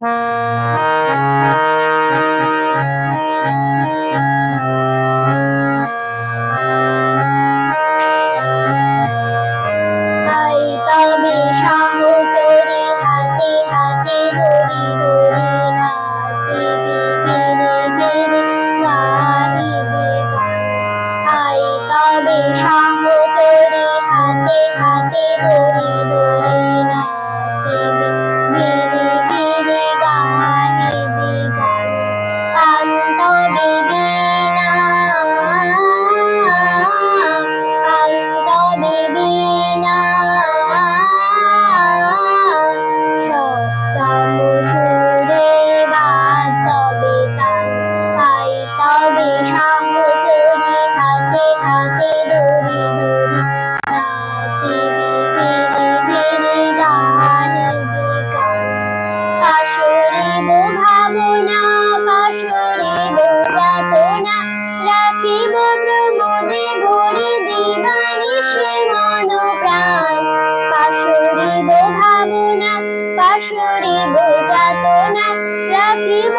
তবে সহচরে হাতে হাতে ধরি ধরি নাচিবি গিরি গিরি গাহিবি গান। তবে সহচরে হাতে হাতে ধরি ধরি নাচিবি গিরি গিরি গাহিবি গান। তবে বীণা তবে বীণা সপ্তম সুরে বাজবে তান। তবে সহচরে হাতে হাতে ধরি ধরি নাচিবি গিরি গিরি গাহিবি গান। পাশরিব ভাবনা পাশরিব যাতনা, রাখিব প্রমোদে ভরি দিবানিশি মন প্রাণ। পাশরিব ভাবনা পাশরিব যাতনা, রাখিব